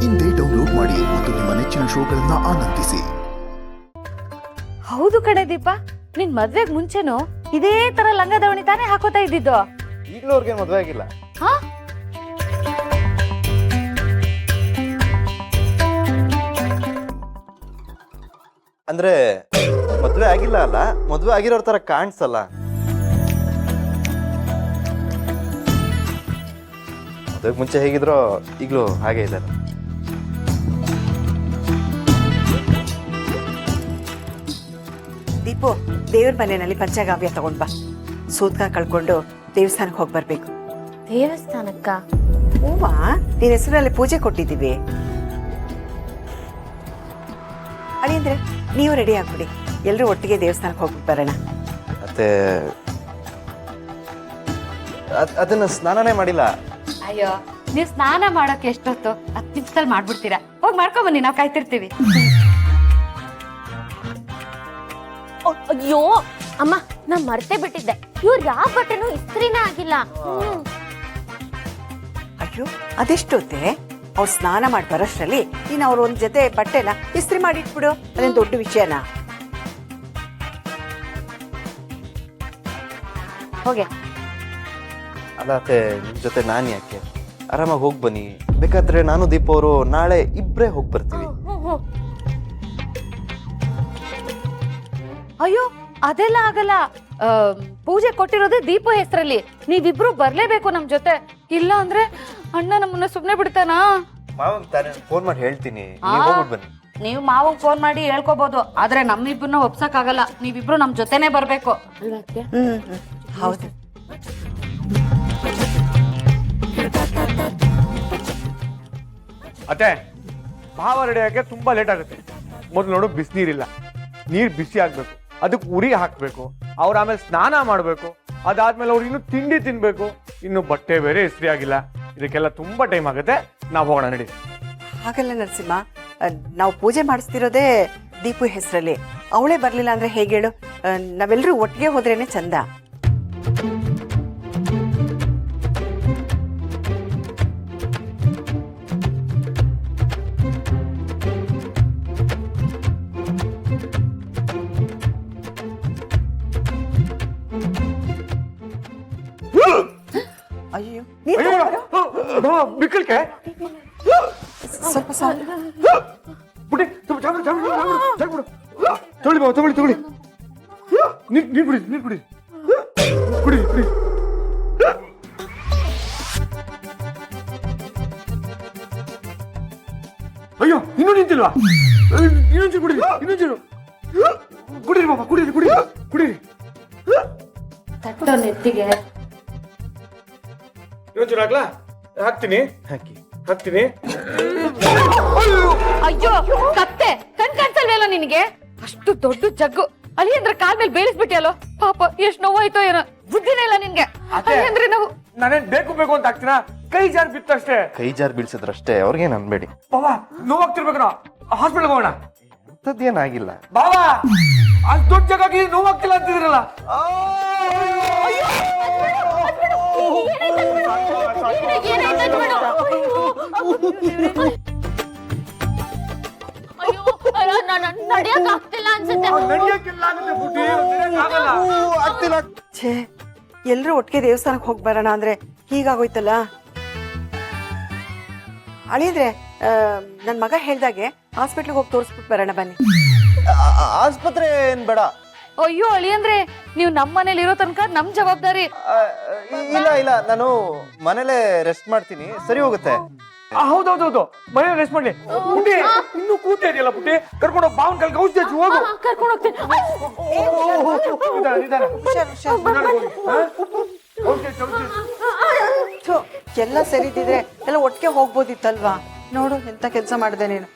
ಇಂದೇ ಡೌನ್ಲೋಡ್ ಮಾಡಿ ಮತ್ತು ನಿಮ್ಮ ನೆಚ್ಚಿನ ಶೋಗಳನ್ನ ಆನಂದಿಸಿ. ಹೌದು ಕಣೆ ದೀಪ, ನಿನ್ ಮದ್ವೆಗ್ ಮುಂಚೆನು ಇದೇ ತರ ಲಂಗ ದಾವಣಿ ತಾನೇ ಹಾಕೋತಾ ಇದ್ದಿದ್ದು. ಈಗಲೂ ಅವ್ರಿಗೆ ಮದ್ವೆ ಆಗಿಲ್ಲ. ಅಂದ್ರೆ ಮದ್ವೆ ಆಗಿಲ್ಲ ಅಲ್ಲ, ಮದ್ವೆ ಆಗಿರೋರ್ ತರ ಕಾಣಿಸಲ್ಲ. ಮದ್ವೆಗ್ ಮುಂಚೆ ಹೇಗಿದ್ರೋ ಈಗಲೂ ಹಾಗೆ ಇದ್ದಾರೆ. ದೀಪು, ದೇವ್ರ ಮನೆಯಲ್ಲಿ ಪಂಚಗಾವ್ಯ ತಗೊಂಡ್ ಬಾ. ಸೂತ್ಕ ಕಳ್ಕೊಂಡು ದೇವಸ್ಥಾನಕ್ಕೆ ಹೋಗಿ ಬರ್ಬೇಕು. ದೇವಸ್ಥಾನಕ್ಕ? ಹೂವಾ, ನಿನ್ನ ಹೆಸರಲ್ಲಿ ಪೂಜೆ ಕೊಟ್ಟಿದ್ದೀವಿ. ಅಳಿಯಂದ್ರೆ ನೀವು ರೆಡಿ ಆಗ್ಬಿಡಿ, ಎಲ್ಲರೂ ಒಟ್ಟಿಗೆ ದೇವಸ್ಥಾನಕ್ಕೆ ಹೋಗ್ಬಿಟ್ಟು ಬರೋಣ. ಮತ್ತೆ ಅದನ್ನ ಸ್ನಾನನೇ ಮಾಡಿಲ್ಲ. ಅಯ್ಯೋ, ನೀವ್ ಸ್ನಾನ ಮಾಡೋಕೆ ಎಷ್ಟೊತ್ತು? 10 ನಿಮಿಷದಲ್ಲಿ ಮಾಡ್ಬಿಡ್ತೀರಾ. ಹೋಗಿ ಮಾಡ್ಕೊಂಡ್ ಬನ್ನಿ, ನಾವ್ ಕಾಯ್ತಿರ್ತೀವಿ. ಅಯ್ಯೋ ಅಮ್ಮ, ನಾ ಮರ್ತೇ ಬಿಟ್ಟಿದ್ದೆ, ಇವ್ರು ಯಾವ ಬಟ್ಟೆನೂ ಇಸ್ತ್ರಿನೇ ಆಗಿಲ್ಲ. ಅಯ್ಯೋ, ಅದೆಷ್ಟೊತ್ತೆ? ಅವ್ರು ಸ್ನಾನ ಮಾಡಿ ಬರೋಷ್ಟರಲ್ಲಿ ನೀನು ಅವ್ರ ಒಂದ್ ಜೊತೆ ಬಟ್ಟೆನ ಇಸ್ತ್ರಿ ಮಾಡಿಟ್ಬಿಡು. ಅದೇನ್ ದೊಡ್ಡ ವಿಷಯನಾ? ಹೋಗೆ. ಅಲ್ಲ ಅತ್ತೆ, ನಿಮ್ ಜೊತೆ ನಾನ್ ಯಾಕೆ? ಆರಾಮಾಗಿ ಹೋಗಿ ಬನ್ನಿ. ಬೇಕಾದ್ರೆ ನಾನು ದೀಪ ಅವರು ನಾಳೆ ಇಬ್ರೇ ಹೋಗಿ ಬರ್ತೀವಿ. ಅಯ್ಯೋ, ಅದೆಲ್ಲ ಆಗಲ್ಲ. ಪೂಜೆ ಕೊಟ್ಟಿರೋದೇ ದೀಪ ಹೆಸರಲ್ಲಿ. ನೀವಿಬ್ರು ಬರ್ಲೇಬೇಕು ನಮ್ ಜೊತೆ. ಇಲ್ಲ ಅಂದ್ರೆ ಅಣ್ಣ ನಮ್ಮನ್ನ ಸುಮ್ನೆ ಬಿಡ್ತಾನಾ? ಮಾವನ್ ತಾನೇ ಫೋನ್ ಮಾಡಿ ಹೇಳ್ತೀನಿ, ನೀವು ಹೋಗ್ಬಿಟ್ಟು ಬನ್ನಿ. ನೀವು ಮಾವಗ್ ಫೋನ್ ಮಾಡಿ ಹೇಳ್ಕೋಬಹುದು, ಆದ್ರೆ ನಮ್ಮಿಬ್ಬರನ್ನ ಒಪ್ಸಕ್ ಆಗಲ್ಲ. ನೀವಿಬ್ರು ನಮ್ ಜೊತೆನೆ ಬರ್ಬೇಕು. ಹೌದು. ಅತ್ತೆ, ಭಾವ ರೆಡಿ ಆಗಕ್ಕೆ ತುಂಬಾ ಲೇಟ್ ಆಗುತ್ತೆ. ಮೊದ್ಲು ನೋಡು, ಬಿಸಿನೀರಿಲ್ಲ, ನೀರ್ ಬಿಸಿ ಆಗ್ಬೇಕು, ಅದಕ್ಕೆ ಉರಿ ಹಾಕ್ಬೇಕು, ಅವ್ರ ಆಮೇಲೆ ಸ್ನಾನ ಮಾಡ್ಬೇಕು, ಅದಾದ್ಮೇಲೆ ಅವ್ರು ಇನ್ನು ತಿಂಡಿ ತಿನ್ಬೇಕು, ಇನ್ನು ಬಟ್ಟೆ ಬೇರೆ ಇಸ್ತ್ರಿ ಆಗಿಲ್ಲ. ಇದಕ್ಕೆಲ್ಲ ತುಂಬಾ ಟೈಮ್ ಆಗುತ್ತೆ. ನಾವು ಹೋಗೋಣ, ನಡಿ. ಹಾಗಲ್ಲ ನರಸಿಂಹ, ನಾವು ಪೂಜೆ ಮಾಡಿಸ್ತಿರೋದೇ ದೀಪು ಹೆಸರಲ್ಲಿ. ಅವಳೇ ಬರ್ಲಿಲ್ಲ ಅಂದ್ರೆ ಹೇಗೇಳು? ನಾವೆಲ್ಲರೂ ಒಟ್ಟಿಗೆ ಹೋದ್ರೇನೆ ಚಂದ. ಅಯ್ಯೋ, ಬಿಕ್ಕಳಿಕೆ ಸ್ವಲ್ಪ ಬಿಡಿ. ತಗೊಳ್ಳಿ ಬಾವ, ತಗೊಳ್ಳಿ. ನೀರ್ ಬಿಡಿ, ಕುಡಿ. ಅಯ್ಯೋ, ಇನ್ನೂ ನಿಂತಿಲ್ವಾ? ಇನ್ನೊಂಚೂರು ಕುಡಿರಿ. ಕುಡೀರಿ ಬಾಬಾ, ಕುಡೀರಿ. ತಟ್ಟೋ ನೆತ್ತಿಗೆ. ಇನ್ನೊಂಚೂರು ಹಾಕ್ಲಾ? ಹಾಕ್ತೀನಿ. ಅಯ್ಯೋ, ಕತ್ತೆ, ಕಣ್ ಕಾಣಿಸಲ್ವೇನೋ ನಿನಗೆ? ಅಷ್ಟು ದೊಡ್ಡ ಜಗ್ಗು ಅಲ್ಲಿ ಅಂದ್ರೆ ಕಾಲ್ ಮೇಲೆ ಬೇಯಿಸ್ಬಿಟ್ಟಿಯಲ್ಲೋ. ಪಾಪ ಎಷ್ಟ್ ನೋವಾಯ್ತೋ ಏನೋ. ಬುದ್ಧಿನೇ ಇಲ್ಲ ನಿನ್ಗೆ. ಅಂದ್ರೆ ನಾವು ನಾನೇನ್ ಬೇಕು ಅಂತ ಹಾಕ್ತೀನ? ಕೈ ಜಾರ್ ಬಿತ್ತಷ್ಟೇ. ಕೈ ಜಾರ್ ಬೀಳ್ಸಿದ್ರಷ್ಟೇ, ಅವ್ರಿಗೇನ್ ಅನ್ಬೇಡಿ. ಬಾಬಾ, ನೋವಾಗ್ತಿರ್ಬೇಕು, ನಾವು ಹಾಸ್ಪಿಟಲ್ ಹೋಗೋಣ. ಅಂತದ್ದೇನಾಗಿಲ್ಲ. ಬಾಬಾ, ಅಷ್ಟು ದೊಡ್ಡ ಜಾಗಕ್ಕೆ ನೋವಾಗ್ತಿಲ್ಲ ಅಂತಿದ್ರಲ್ಲ. ನಡಿಯಕ್ ಆಗ್ತಿಲ್ಲ ಅನ್ಸುತ್ತೆ. ಛೇ, ಎಲ್ರೂ ಒಟ್ಟಿಗೆ ದೇವಸ್ಥಾನಕ್ಕೆ ಹೋಗಿ ಬರೋಣ ಅಂದ್ರೆ ಹೀಗಾಗೋಯ್ತಲ್ಲ. ಅಳಿಯಂದ್ರೆ, ನನ್ ಮಗ ಹೇಳ್ದಾಗೆ ಹಾಸ್ಪಿಟ್ಲಿಗೆ ಹೋಗಿ ತೋರಿಸ್ಬಿಟ್ಟು ಬರೋಣ ಬನ್ನಿ. ಆಸ್ಪತ್ರೆ ಏನ್ ಬೇಡ. ಅಯ್ಯೋ ಅಳಿಯಂದ್ರೆ, ನೀವು ನಮ್ ಮನೇಲಿ ಇರೋ ತನಕ ನಮ್ ಜವಾಬ್ದಾರಿ. ಇಲ್ಲ, ನಾನು ಮನೇಲೆ ರೆಸ್ಟ್ ಮಾಡ್ತೀನಿ, ಸರಿ ಹೋಗುತ್ತೆ. ಹೌದೌದು, ಮನೆ ರೆಸ್ಟ್ ಮಾಡ್ಲಿ. ಪುಟ್ಟಿ ಇನ್ನೂ ಕೂತ ಇದೆಯಲ್ಲ, ಪುಟ್ಟಿ ಕರ್ಕೊಂಡು ಹೋಗಿ ಬಾವನ್ ಕಲ್ಗೆ ಔಷಧಿ ಹಚ್ಚಿ ಹೋಗು. ಕರ್ಕೊಂಡು ಹೋಗ್ತೀನಿ. ಎಲ್ಲ ಸರಿದಿದ್ರೆ ಎಲ್ಲ ಒಟ್ಟಿಗೆ ಹೋಗ್ಬೋದಿತ್ತಲ್ವಾ? ನೋಡು ಎಂತ ಕೆಲಸ ಮಾಡಿದೆ ನೀನು.